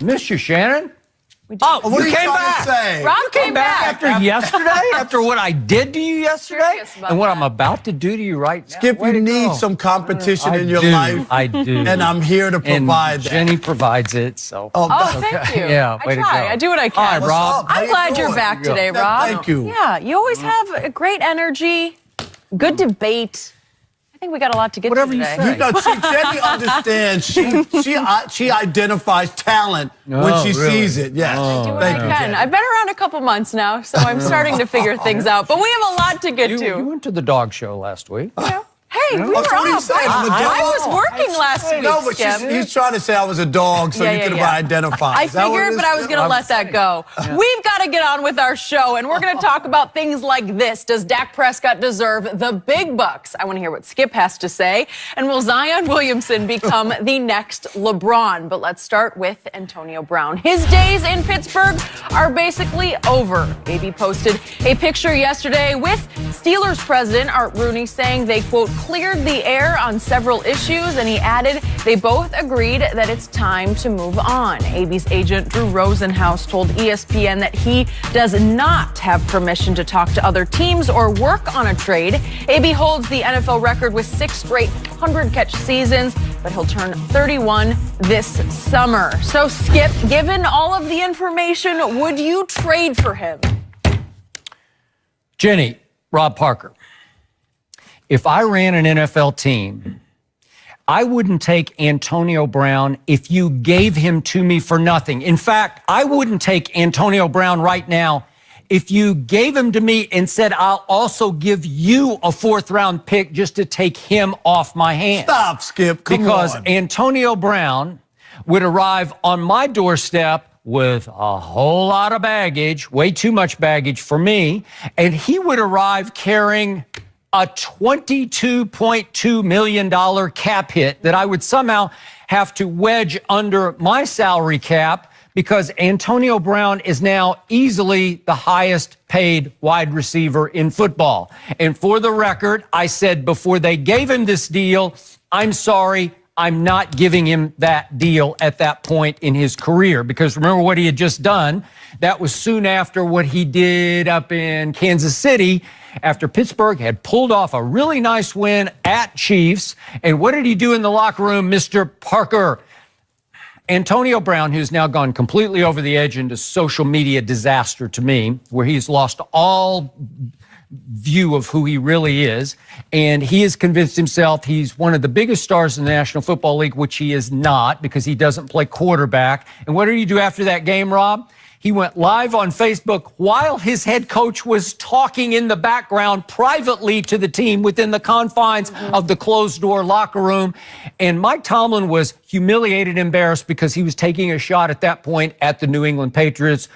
Miss you, Shannon. Oh, what are you came trying back. to say? Rob came back. After yesterday, after what I did to you yesterday, Curious about and what that. I'm about to do to you right now. Skip, Way you to need go. some competition in your do. life. I do. And I'm here to And provide that. Jenny provides it, so. Oh, thank you. Yeah, I way to try. go. I do what I can. All right, What's Rob. up? How I'm you glad you're doing? back today, Rob. Thank you. Yeah, you always have a great energy, good debate. I think we got a lot to get Whatever to you today. say. No, see, Jenny understands. She identifies talent when Oh, she really? sees it. Yes. I do what Thank I you, can. Jenny. I've been around a couple months now, so I'm starting to figure things out. But we have a lot to get You to. went to the dog show last week. Hey, we were That's what he off. said, I'm a dog. I was working last week, No, but Skip. he's trying to say I was a dog, so you could have identified. I Is that what it figured, is? but I was going to let that go. We've got to get on with our show, and we're going to talk about things like this. Does Dak Prescott deserve the big bucks? I want to hear what Skip has to say. And will Zion Williamson become the next LeBron? But let's start with Antonio Brown. His days in Pittsburgh are basically over. AB posted a picture yesterday with Steelers president Art Rooney saying they, quote, cleared the air on several issues, and he added they both agreed that it's time to move on. AB's agent Drew Rosenhaus told ESPN that he does not have permission to talk to other teams or work on a trade. AB holds the NFL record with 6 straight 100-catch seasons, but he'll turn 31 this summer. So, Skip, given all of the information, would you trade for him? Jenny, Rob Parker. If I ran an NFL team, I wouldn't take Antonio Brown if you gave him to me for nothing. In fact, I wouldn't take Antonio Brown right now if you gave him to me and said, I'll also give you a 4th-round pick just to take him off my hands. Stop, Skip. Come Because on. Antonio Brown would arrive on my doorstep with a whole lot of baggage, way too much baggage for me, and he would arrive carrying a $22.2 million cap hit that I would somehow have to wedge under my salary cap because Antonio Brown is now easily the highest paid wide receiver in football. And for the record, I said before they gave him this deal, I'm sorry, I'm not giving him that deal at that point in his career, because remember what he had just done. That was soon after what he did up in Kansas City after Pittsburgh had pulled off a really nice win at Chiefs. And what did he do in the locker room, Mr. Parker? Antonio Brown, who's now gone completely over the edge into social media disaster to me, where he's lost all view of who he really is, and he has convinced himself he's one of the biggest stars in the National Football League, which he is not because he doesn't play quarterback. And what did he do after that game, Rob? He went live on Facebook while his head coach was talking in the background privately to the team within the confines of the closed-door locker room. And Mike Tomlin was humiliated, embarrassed, because he was taking a shot at that point at the New England Patriots,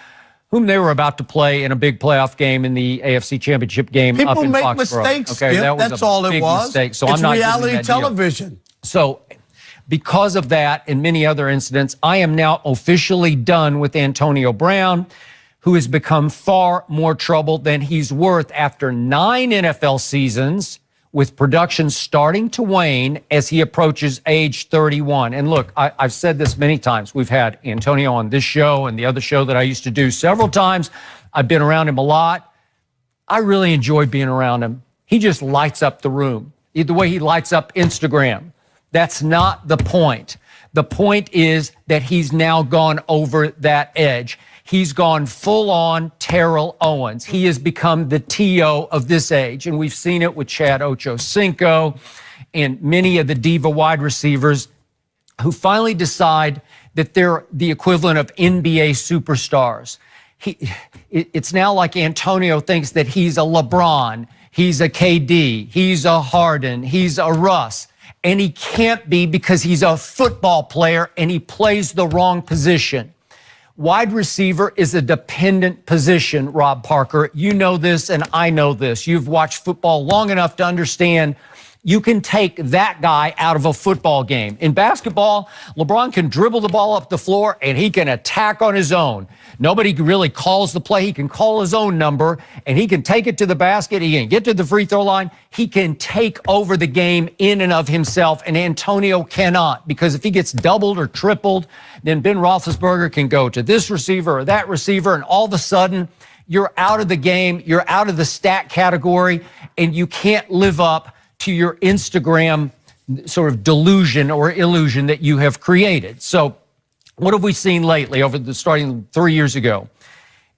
whom they were about to play in a big playoff game in the AFC Championship game up in Foxborough. People make mistakes, Okay, Skip. that was That's a all it big was. mistake. So it's I'm not giving reality that deal. television. So because of that and many other incidents, I am now officially done with Antonio Brown, who has become far more trouble than he's worth after 9 NFL seasons, with production starting to wane as he approaches age 31. And look, I've said this many times. We've had Antonio on this show and the other show that I used to do several times. I've been around him a lot. I really enjoy being around him. He just lights up the room, the way he lights up Instagram. That's not the point. The point is that he's now gone over that edge. He's gone full-on Terrell Owens. He has become the T.O. of this age, and we've seen it with Chad Ochocinco and many of the diva wide receivers who finally decide that they're the equivalent of NBA superstars. It's now like Antonio thinks that he's a LeBron, he's a KD, he's a Harden, he's a Russ. And he can't be because he's a football player and he plays the wrong position. Wide receiver is a dependent position, Rob Parker. You know this and I know this. You've watched football long enough to understand you can take that guy out of a football game. In basketball, LeBron can dribble the ball up the floor and he can attack on his own. Nobody really calls the play. He can call his own number and he can take it to the basket. He can get to the free throw line. He can take over the game in and of himself, and Antonio cannot, because if he gets doubled or tripled, then Ben Roethlisberger can go to this receiver or that receiver, and all of a sudden you're out of the game, you're out of the stat category, and you can't live up to your Instagram sort of delusion or illusion that you have created. So what have we seen lately starting 3 years ago?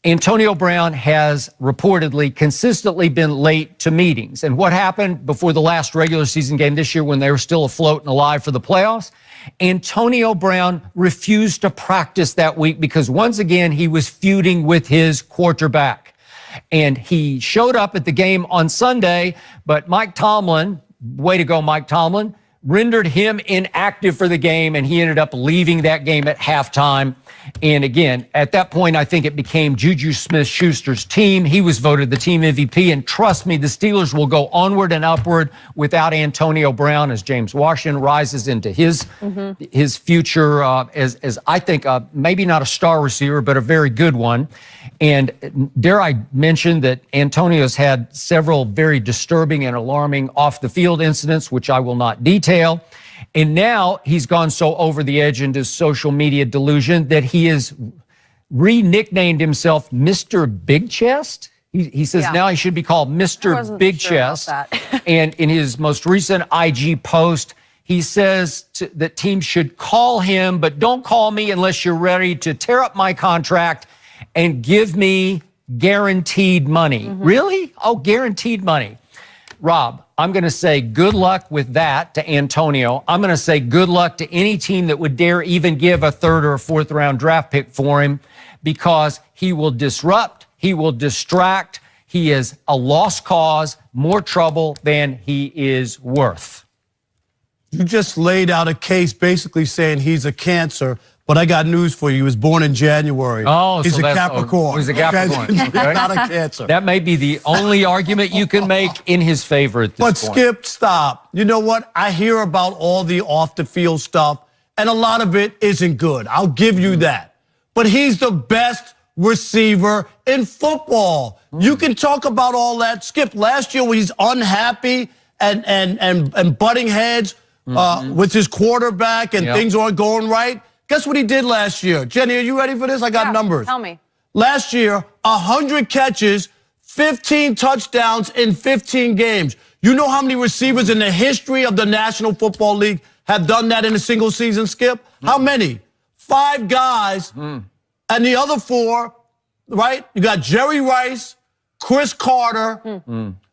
Antonio Brown has reportedly consistently been late to meetings. And what happened before the last regular season game this year when they were still afloat and alive for the playoffs? Antonio Brown refused to practice that week because once again, he was feuding with his quarterback. And he showed up at the game on Sunday, but Mike Tomlin, way to go, Mike Tomlin, rendered him inactive for the game, and he ended up leaving that game at halftime. And again, at that point, I think it became Juju Smith-Schuster's team. He was voted the team MVP, and trust me, the Steelers will go onward and upward without Antonio Brown as James Washington rises into his future as I think maybe not a star receiver, but a very good one. And dare I mention that Antonio's had several very disturbing and alarming off-the-field incidents, which I will not detail. And now he's gone so over the edge into social media delusion that he has re-nicknamed himself Mr. Big Chest. He says now he should be called Mr. Big Chest. And in his most recent IG post, he says that teams should call him, but don't call me unless you're ready to tear up my contract and give me guaranteed money. Really? Oh, guaranteed money. Rob, I'm going to say good luck with that to Antonio. I'm going to say good luck to any team that would dare even give a third or a fourth round draft pick for him, because he will disrupt, he will distract, he is a lost cause, more trouble than he is worth. You just laid out a case basically saying he's a Cancer, but I got news for you. He was born in January. Oh, he's so a Capricorn. He's a Capricorn. He's Okay. not a Cancer. That may be the only argument you can make in his favor at this But point. Skip, stop. You know what? I hear about all the off-the-field stuff, and a lot of it isn't good. I'll give you that. But he's the best receiver in football. You can talk about all that. Skip, last year when he's unhappy and butting heads with his quarterback and things aren't going right, guess what he did last year? Jenny, are you ready for this? I got numbers. Tell me. Last year, 100 catches, 15 touchdowns in 15 games. You know how many receivers in the history of the National Football League have done that in a single season, Skip? How many? 5 guys. And the other 4, right? You got Jerry Rice, Chris Carter,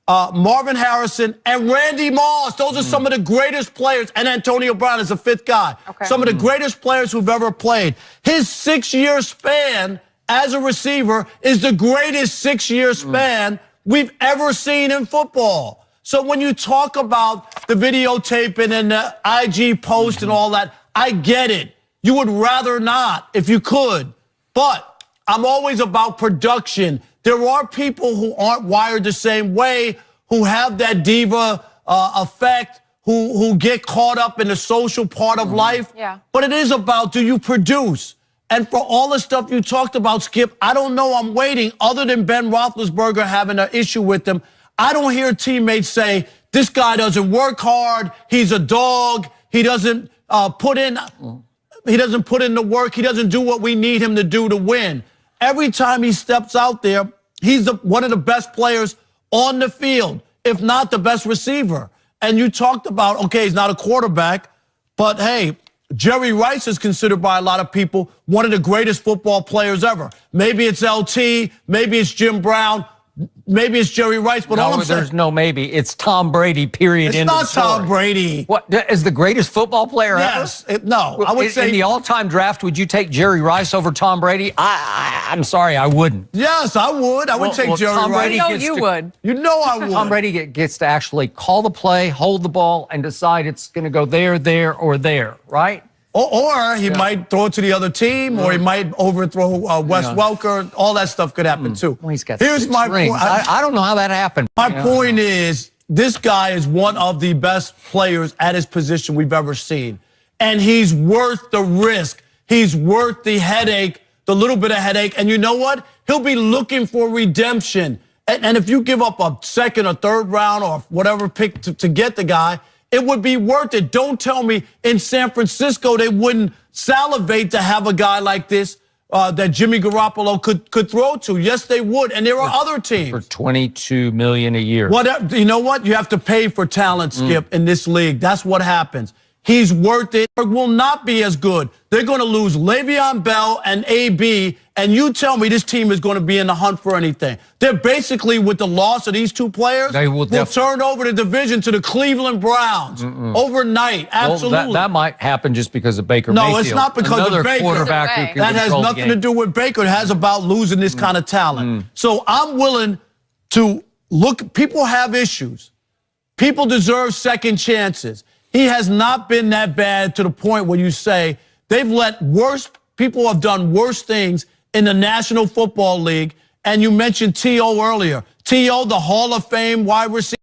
Marvin Harrison, and Randy Moss. Those are some of the greatest players. And Antonio Brown is the 5th guy. Okay. Some of the greatest players who've ever played. His 6-year span as a receiver is the greatest 6-year span we've ever seen in football. So when you talk about the videotaping and the IG post and all that, I get it. You would rather not if you could. But I'm always about production. There are people who aren't wired the same way, who have that diva effect, who get caught up in the social part of life. Yeah. But it is about, do you produce? And for all the stuff you talked about, Skip, I don't know. I'm waiting. Other than Ben Roethlisberger having an issue with him, I don't hear teammates say, this guy doesn't work hard. He's a dog. He doesn't put in the work. He doesn't do what we need him to do to win. Every time he steps out there, he's one of the best players on the field, if not the best receiver. And you talked about, okay, he's not a quarterback, but hey, Jerry Rice is considered by a lot of people one of the greatest football players ever. Maybe it's LT, maybe it's Jim Brown, maybe it's Jerry Rice, but all I'm saying, there's no maybe. It's Tom Brady, period. it's not Tom Brady. What, is the greatest football player Yes, ever? no, I would say in the all-time draft, would you take Jerry Rice over Tom Brady? I'm sorry, I wouldn't. yes, I would. I would take Jerry Tom Rice. Brady No, gets you to- would. You know I would. Tom Brady gets to actually call the play, hold the ball, and decide it's going to go there, or there, right? Or he might throw it to the other team, or he might overthrow Wes Welker. All that stuff could happen too. Well, he's got Here's 6 my rings. point. I don't know how that happened. My point is, this guy is one of the best players at his position we've ever seen. And he's worth the risk. He's worth the headache, the little bit of headache. And you know what? He'll be looking for redemption. And if you give up a second or third round or whatever pick to get the guy, it would be worth it. Don't tell me in San Francisco they wouldn't salivate to have a guy like this that Jimmy Garoppolo could throw to. Yes, they would. And there are other teams. For $22 million a year. Whatever, you know what? You have to pay for talent, Skip, in this league. That's what happens. He's worth it. Will not be as good. They're going to lose Le'Veon Bell and AB, and you tell me this team is going to be in the hunt for anything. They're basically, with the loss of these two players, they will turn over the division to the Cleveland Browns overnight. Absolutely. Well, that might happen just because of Baker Mayfield. No, it's not because Another of Baker. Quarterback who can that has control nothing to do with Baker. It has about losing this kind of talent. So I'm willing to look. People have issues. People deserve second chances. He has not been that bad to the point where you say they've let people have done worse things in the National Football League. And you mentioned T.O. earlier. T.O., the Hall of Fame wide receiver.